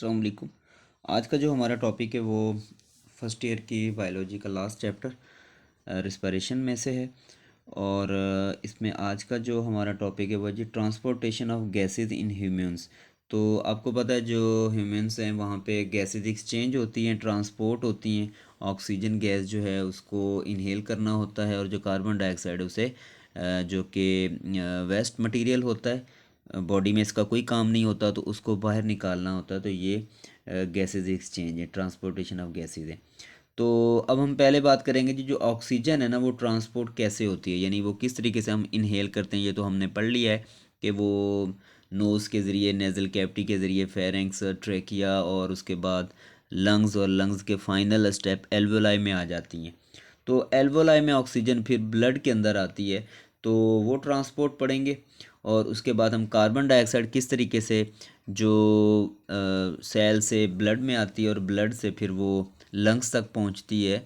अस्सलाम वालेकुम। आज का जो हमारा टॉपिक है वो फर्स्ट ईयर की बायोलॉजी का लास्ट चैप्टर रिस्पायरेशन में से है। और इसमें आज का जो हमारा टॉपिक है वो जी transportation of gases in humans. तो आपको पता है जो ह्यूमंस हैं वहाँ पे गैसेस एक्सचेंज होती हैं, ट्रांसपोर्ट होती हैं। ऑक्सीजन गैस जो है उसको इनहेल करना होता है और जो कार्बन डाइऑक्साइड उसे जो कि वेस्ट मटेरियल होता है, बॉडी में इसका कोई काम नहीं होता तो उसको बाहर निकालना होता है। तो ये गैसेस एक्सचेंज है, ट्रांसपोर्टेशन ऑफ गैसेज है। तो अब हम पहले बात करेंगे जी जो ऑक्सीजन है ना वो ट्रांसपोर्ट कैसे होती है, यानी वो किस तरीके से हम इनहेल करते हैं। ये तो हमने पढ़ लिया है कि वो नोज़ के ज़रिए, नेज़ल कैविटी के ज़रिए, फेरेंक्स, ट्रेकिया और उसके बाद लंग्स, और लंग्स के फाइनल स्टेप एल्वोलाई में आ जाती हैं। तो एल्वोलाई में ऑक्सीजन फिर ब्लड के अंदर आती है, तो वो ट्रांसपोर्ट पढ़ेंगे। और उसके बाद हम कार्बन डाइऑक्साइड किस तरीके से जो सेल से ब्लड में आती है और ब्लड से फिर वो लंग्स तक पहुंचती है,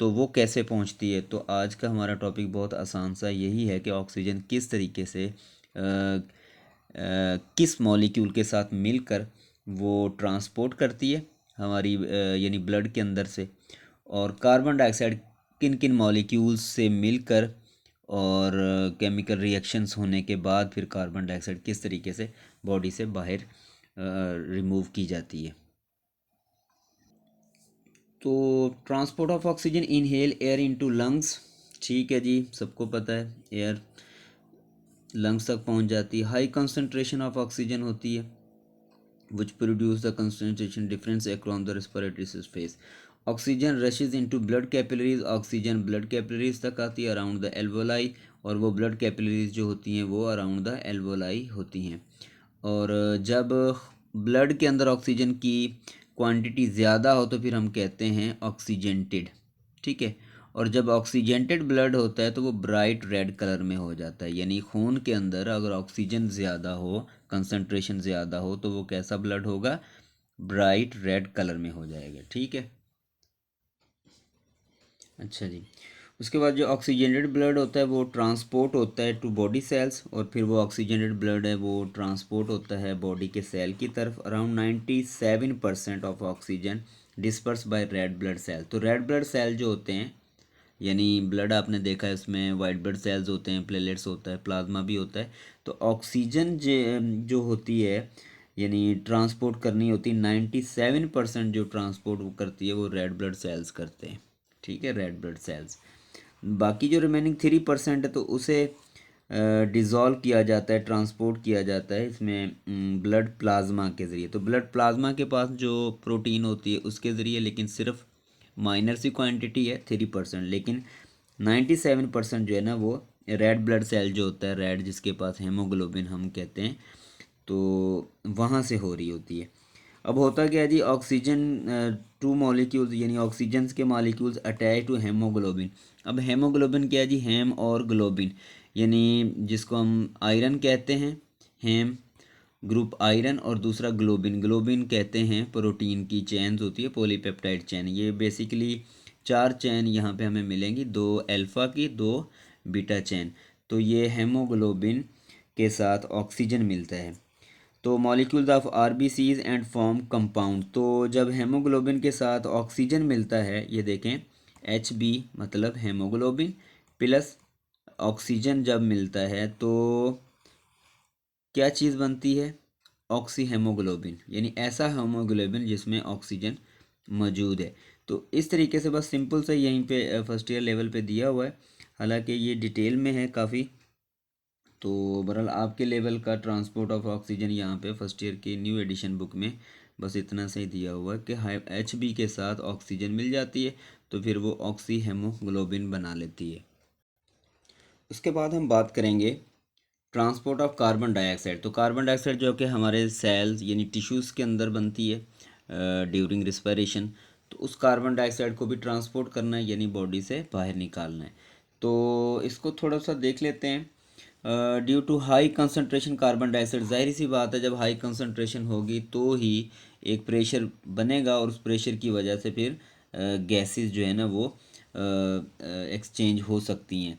तो वो कैसे पहुंचती है। तो आज का हमारा टॉपिक बहुत आसान सा यही है कि ऑक्सीजन किस तरीके से किस मॉलिक्यूल के साथ मिलकर वो ट्रांसपोर्ट करती है हमारी यानी ब्लड के अंदर से, और कार्बन डाइऑक्साइड किन किन मॉलिक्यूल्स से मिलकर और केमिकल रिएक्शंस होने के बाद फिर कार्बन डाइऑक्साइड किस तरीके से बॉडी से बाहर रिमूव की जाती है। तो transport of oxygen inhale air into lungs, ठीक है जी, सबको पता है एयर लंग्स तक पहुंच जाती है। हाई कंसंट्रेशन ऑफ ऑक्सीजन होती है which produce the concentration difference across the respiratory space. Oxygen rushes into blood capillaries, oxygen blood capillaries तक आती है अराउंड द एल्वोलाई, और वो ब्लड कैपिलरीज जो होती हैं वो अराउंड द एल्वोलाई होती हैं। और जब ब्लड के अंदर ऑक्सीजन की क्वांटिटी ज़्यादा हो तो फिर हम कहते हैं ऑक्सीजेंटेड, ठीक है। और जब ऑक्सीजेंटेड ब्लड होता है तो वो ब्राइट रेड कलर में हो जाता है, यानी खून के अंदर अगर ऑक्सीजन ज़्यादा हो, कंसंट्रेशन ज़्यादा हो, तो वो कैसा ब्लड होगा, ब्राइट रेड कलर में हो जाएगा, ठीक है। अच्छा जी, उसके बाद जो ऑक्सीजनेटेड ब्लड होता है वो ट्रांसपोर्ट होता है टू बॉडी सेल्स, और फिर वो ऑक्सीजनेटेड ब्लड है वो ट्रांसपोर्ट होता है बॉडी के सेल की तरफ। Around 97% of oxygen disperse by red blood cell. तो रेड ब्लड सेल जो होते हैं, यानी ब्लड आपने देखा है उसमें वाइट ब्लड सेल्स होते हैं, प्लेलेट्स होता है, प्लाज्मा भी होता है। तो ऑक्सीजन जो होती है यानी ट्रांसपोर्ट करनी होती है, 97% जो ट्रांसपोर्ट वो करती है वो रेड ब्लड सेल्स करते हैं, ठीक है, रेड ब्लड सेल्स। बाकी जो रिमेनिंग 3% है तो उसे डिज़ोल्व किया जाता है, ट्रांसपोर्ट किया जाता है इसमें ब्लड प्लाज्मा के ज़रिए। तो ब्लड प्लाज्मा के पास जो प्रोटीन होती है उसके ज़रिए, लेकिन सिर्फ माइनर सी क्वांटिटी है 3%, लेकिन 97% जो है ना वो रेड ब्लड सेल जो होता है, रेड जिसके पास हेमोग्लोबिन हम कहते हैं, तो वहाँ से हो रही होती है। अब होता क्या है जी, ऑक्सीजन टू मॉलिक्यूल्स यानी ऑक्सीजन के मॉलिक्यूल्स अटैच टू हेमोग्लोबिन। अब हेमोग्लोबिन क्या है जी, हेम और ग्लोबिन, यानी जिसको हम आयरन कहते हैं, हेम ग्रुप आयरन, और दूसरा ग्लोबिन, ग्लोबिन कहते हैं प्रोटीन की चेन्स होती है, पॉलीपेप्टाइड चेन। ये बेसिकली 4 चेन यहाँ पे हमें मिलेंगी, 2 अल्फ़ा की, 2 बीटा चेन। तो ये हेमोग्लोबिन के साथ ऑक्सीजन मिलता है। तो molecules of RBCs and form compound. तो जब हेमोग्लोबिन के साथ ऑक्सीजन मिलता है, ये देखें एच बी मतलब हेमोग्लोबिन प्लस ऑक्सीजन जब मिलता है तो क्या चीज़ बनती है, ऑक्सी हेमोग्लोबिन, यानी ऐसा हेमोग्लोबिन जिसमें ऑक्सीजन मौजूद है। तो इस तरीके से बस सिंपल से यहीं पे फर्स्ट ईयर लेवल पे दिया हुआ है, हालांकि ये डिटेल में है काफ़ी। तो बहरहाल आपके लेवल का ट्रांसपोर्ट ऑफ ऑक्सीजन यहाँ पे फर्स्ट ईयर की न्यू एडिशन बुक में बस इतना से ही दिया हुआ है कि हाई एच बी के साथ ऑक्सीजन मिल जाती है तो फिर वो ऑक्सी हेमोग्लोबिन बना लेती है। उसके बाद हम बात करेंगे ट्रांसपोर्ट ऑफ कार्बन डाइऑक्साइड। तो कार्बन डाइऑक्साइड जो कि हमारे सेल्स यानी टिश्यूज़ के अंदर बनती है ड्यूरिंग रिस्पायरेशन, तो उस कार्बन डाइऑक्साइड को भी ट्रांसपोर्ट करना है यानी बॉडी से बाहर निकालना है। तो इसको थोड़ा सा देख लेते हैं। Due to high concentration carbon dioxide, जाहिर सी बात है जब हाई कंसनट्रेशन होगी तो ही एक प्रेशर बनेगा, और उस प्रेशर की वजह से फिर गैसेस जो है ना वो एक्सचेंज हो सकती हैं।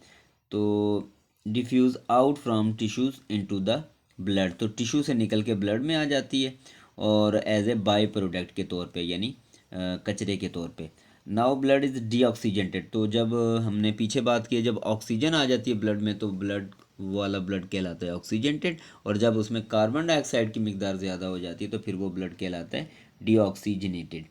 तो diffuse out from tissues into the blood, तो टिश्यू से निकल के ब्लड में आ जाती है। और एज ए बाई प्रोडक्ट के तौर पे, यानी कचरे के तौर पे। नाउ ब्लड इज़ डीऑक्सीजेंटेड, तो जब हमने पीछे बात की जब ऑक्सीजन आ जाती है ब्लड में तो ब्लड वाला ब्लड कहलाता है ऑक्सीजेंटेड, और जब उसमें कार्बन डाइऑक्साइड की मिकदार ज़्यादा हो जाती है तो फिर वो ब्लड कहलाता है डीऑक्सीजनेटेड।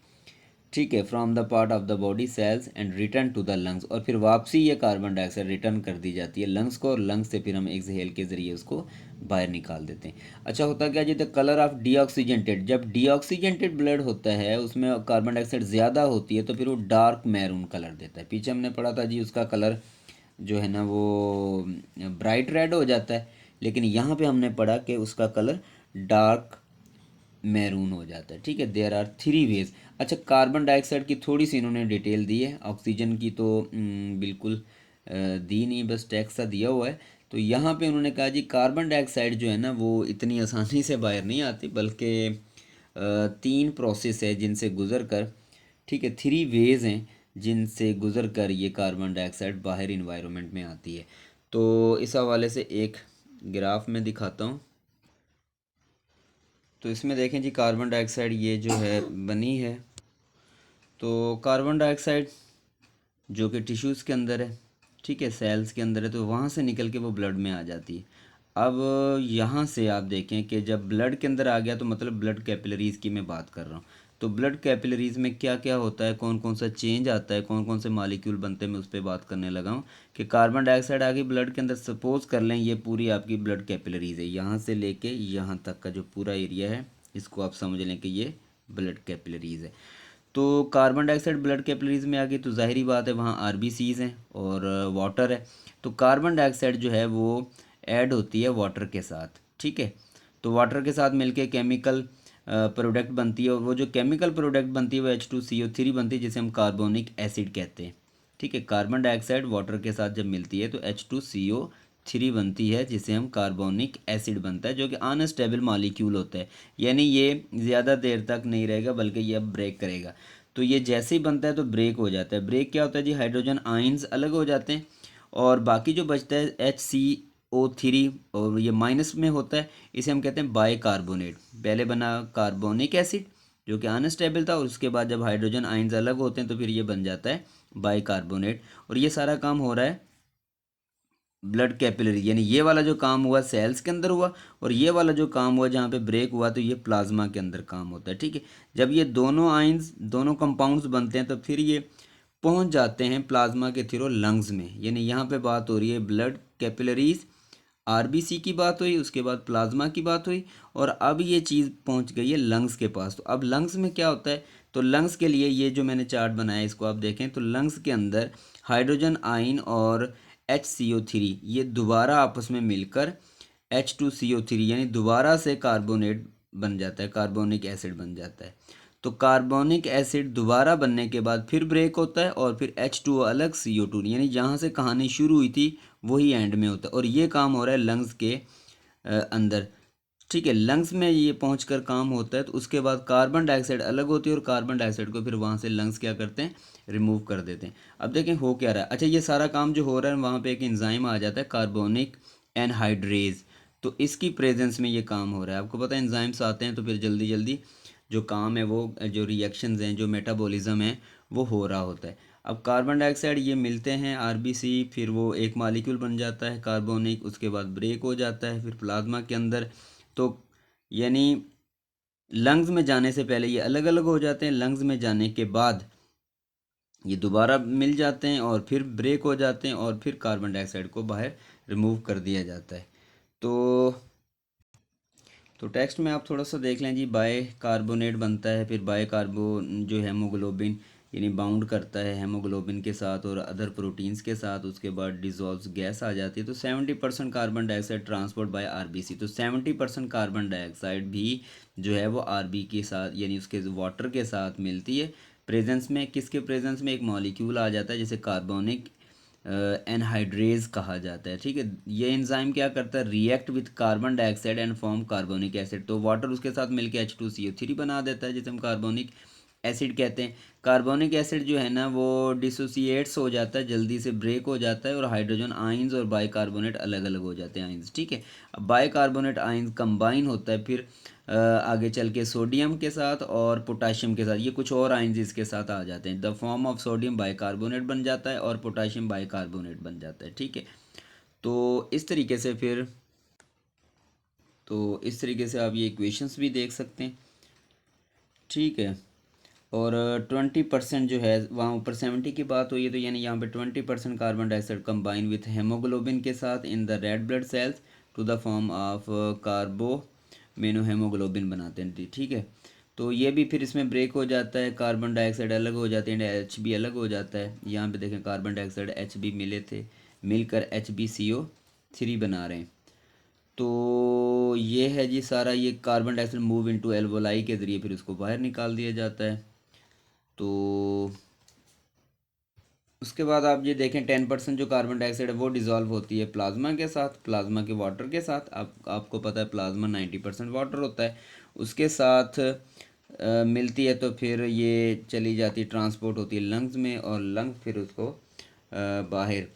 ठीक है, from the part of the body cells and return to the lungs, और फिर वापसी ये कार्बन डाइऑक्साइड रिटर्न कर दी जाती है लंग्स को, और लंग्स से फिर हम एक्सहेल के ज़रिए उसको बाहर निकाल देते हैं। अच्छा, होता क्या जी, द कलर ऑफ डीऑक्सीजेंटेड, जब डीऑक्सीजेंटेड ब्लड होता है उसमें कार्बन डाइऑक्साइड ज़्यादा होती है तो फिर वो डार्क मैरून कलर देता है। पीछे हमने पढ़ा था जी उसका कलर जो है ना वो ब्राइट रेड हो जाता है, लेकिन यहाँ पे हमने पढ़ा कि उसका कलर डार्क मैरून हो जाता है। ठीक है, देयर आर थ्री वेज। अच्छा, कार्बन डाइऑक्साइड की थोड़ी सी इन्होंने डिटेल दी है, ऑक्सीजन की तो बिल्कुल दी नहीं, बस टेक्स्ट सा दिया हुआ है। तो यहाँ पे उन्होंने कहा जी कार्बन डाइऑक्साइड जो है ना वो इतनी आसानी से बाहर नहीं आती, बल्कि तीन प्रोसेस है जिनसे गुजर कर, ठीक है, थ्री वेज हैं जिनसे गुजर कर ये कार्बन डाइऑक्साइड बाहर इन्वायरमेंट में आती है। तो इस हवाले से एक ग्राफ में दिखाता हूँ। तो इसमें देखें जी कार्बन डाइऑक्साइड ये जो है बनी है, तो कार्बन डाइऑक्साइड जो कि टिश्यूज़ के अंदर है, ठीक है, सेल्स के अंदर है, तो वहाँ से निकल के वो ब्लड में आ जाती है। अब यहाँ से आप देखें कि जब ब्लड के अंदर आ गया तो मतलब ब्लड कैपिलरीज़ की मैं बात कर रहा हूँ, तो ब्लड कैपिलरीज़ में क्या क्या होता है, कौन कौन सा चेंज आता है, कौन कौन से मालिक्यूल बनते हैं, मैं उस पर बात करने लगा हूँ कि कार्बन डाइऑक्साइड आ गई ब्लड के अंदर। सपोज़ कर लें ये पूरी आपकी ब्लड कैपिलरीज़ है, यहाँ से लेके यहाँ तक का जो पूरा एरिया है इसको आप समझ लें कि ये ब्लड कैपिलरीज़ है। तो कार्बन डाइऑक्साइड ब्लड कैपिलरीज में आ गई तो जाहिर बात है वहाँ आरबीसीज हैं और वाटर है। तो कार्बन डाइऑक्साइड जो है वो ऐड होती है वाटर के साथ, ठीक है। तो वाटर के साथ मिलके केमिकल प्रोडक्ट बनती है, और वो जो केमिकल प्रोडक्ट बनती है वो H2CO3 बनती है, जिसे हम कार्बोनिक एसिड कहते हैं। ठीक है, कार्बन डाइऑक्साइड वाटर के साथ जब मिलती है तो H2CO3 बनती है, जिसे हम कार्बोनिक एसिड बनता है, जो कि अनस्टेबल मॉलिक्यूल होता है, यानी ये ज़्यादा देर तक नहीं रहेगा बल्कि ये अब ब्रेक करेगा। तो ये जैसे ही बनता है तो ब्रेक हो जाता है। ब्रेक क्या होता है जी, हाइड्रोजन आयंस अलग हो जाते हैं और बाकी जो बचता है HCO3 और ये माइनस में होता है, इसे हम कहते हैं बाइकार्बोनेट। पहले बना कार्बोनिक एसिड जो कि अनस्टेबल था, और उसके बाद जब हाइड्रोजन आयंस अलग होते हैं तो फिर ये बन जाता है बाइकार्बोनेट। और ये सारा काम हो रहा है ब्लड कैपिलरी, यानी ये वाला जो काम हुआ सेल्स के अंदर हुआ, और ये वाला जो काम हुआ जहाँ पे ब्रेक हुआ तो ये प्लाज्मा के अंदर काम होता है। ठीक है, जब ये दोनों आयंस दोनों कंपाउंड्स बनते हैं तो फिर ये पहुंच जाते हैं प्लाज्मा के थ्रू लंग्स में, यानी यहाँ पे बात हो रही है ब्लड कैपिलरीज, आरबीसी की बात हुई, उसके बाद प्लाज्मा की बात हुई, और अब ये चीज़ पहुंच गई है लंग्स के पास। तो अब लंग्स में क्या होता है, तो लंग्स के लिए ये जो मैंने चार्ट बनाया इसको आप देखें, तो लंग्स के अंदर हाइड्रोजन आयन और HCO3 ये दोबारा आपस में मिलकर H2CO3 यानी दोबारा से कार्बोनेट बन जाता है, कार्बोनिक एसिड बन जाता है। तो कार्बोनिक एसिड दोबारा बनने के बाद फिर ब्रेक होता है और फिर H2O अलग CO2, यानी जहाँ से कहानी शुरू हुई थी वही एंड में होता है, और ये काम हो रहा है लंग्स के अंदर। ठीक है, लंग्स में ये पहुंचकर काम होता है, तो उसके बाद कार्बन डाइऑक्साइड अलग होती है और कार्बन डाइऑक्साइड को फिर वहाँ से लंग्स क्या करते हैं, रिमूव कर देते हैं। अब देखें हो क्या रहा है। अच्छा, ये सारा काम जो हो रहा है वहाँ पे एक एंजाइम आ जाता है कार्बोनिक एनहाइड्रेज, तो इसकी प्रेजेंस में ये काम हो रहा है। आपको पता है एंजाइम्स आते हैं तो फिर जल्दी जल्दी जो काम है वो जो रिएक्शंस हैं जो मेटाबॉलिज्म है वो हो रहा होता है। अब कार्बन डाइऑक्साइड ये मिलते हैं आरबीसी, फिर वो एक मॉलिक्यूल बन जाता है कार्बोनिक, उसके बाद ब्रेक हो जाता है फिर प्लाज्मा के अंदर। तो यानी लंग्स में जाने से पहले ये अलग अलग हो जाते हैं, लंग्स में जाने के बाद ये दोबारा मिल जाते हैं और फिर ब्रेक हो जाते हैं और फिर कार्बन डाइऑक्साइड को बाहर रिमूव कर दिया जाता है। तो टेक्स्ट में आप थोड़ा सा देख लें जी, बाय कार्बोनेट बनता है, फिर बाय कार्बो जो हेमोग्लोबिन यानी बाउंड करता है हेमोग्लोबिन के साथ और अदर प्रोटीन्स के साथ, उसके बाद डिजॉल्व गैस आ जाती है। तो 70% carbon dioxide transport bye RBC, तो 70% कार्बन डाइऑक्साइड भी जो है वो आरबी के साथ यानी उसके वाटर के साथ मिलती है। प्रेजेंस में किसके प्रेजेंस में एक मॉलिक्यूल आ जाता है जिसे कार्बोनिक एनहाइड्रेज कहा जाता है। ठीक है, ये एंजाइम क्या करता है, react with carbon dioxide and form carbonic acid, तो वाटर उसके साथ मिलकर H2CO3 बना देता है जिसे हम कार्बोनिक एसिड कहते हैं। कार्बोनिक एसिड जो है ना वो डिसोसिएट्स हो जाता है, जल्दी से ब्रेक हो जाता है, और हाइड्रोजन आयंस और बाइकार्बोनेट अलग अलग हो जाते हैं आयंस, ठीक है। अब बाइकार्बोनेट आयंस कंबाइन होता है फिर आगे चल के सोडियम के साथ और पोटाशियम के साथ, ये कुछ और आयंस इसके साथ आ जाते हैं। The form of sodium bicarbonate बन जाता है और पोटाशियम बाइकार्बोनेट बन जाता है, ठीक है। तो इस तरीके से फिर तो इस तरीके से आप ये इक्वेशंस भी देख सकते हैं, ठीक है। और 20% जो है वहाँ ऊपर 70 की बात हुई है, तो यानी यहाँ पे 20% carbon dioxide combine with haemoglobin के साथ in the red blood cells to the form of carbaminohaemoglobin बनाते हैं, ठीक है। तो ये भी फिर इसमें ब्रेक हो जाता है, कार्बन डाइऑक्साइड अलग हो जाते हैं, एच बी अलग हो जाता है। यहाँ पे देखें कार्बन डाइऑक्साइड एच बी मिले थे, मिलकर HbCO3 बना रहे हैं। तो ये है जी सारा, ये carbon dioxide move into alveoli के ज़रिए फिर उसको बाहर निकाल दिया जाता है। तो उसके बाद आप ये देखें 10% जो कार्बन डाइऑक्साइड है वो डिज़ोल्व होती है प्लाज्मा के साथ, प्लाज्मा के वाटर के साथ। आपको पता है प्लाज्मा 90% वाटर होता है, उसके साथ मिलती है, तो फिर ये चली जाती है, ट्रांसपोर्ट होती है लंग्स में, और लंग फिर उसको बाहर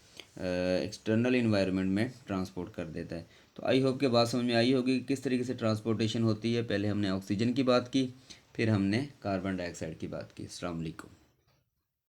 एक्सटर्नल इन्वायरमेंट में ट्रांसपोर्ट कर देता है। तो आई होप कि बात समझ में आई होगी कि किस तरीके से ट्रांसपोर्टेशन होती है। पहले हमने ऑक्सीजन की बात की, फिर हमने कार्बन डाइऑक्साइड की बात की। अस्सलाम वालेकुम।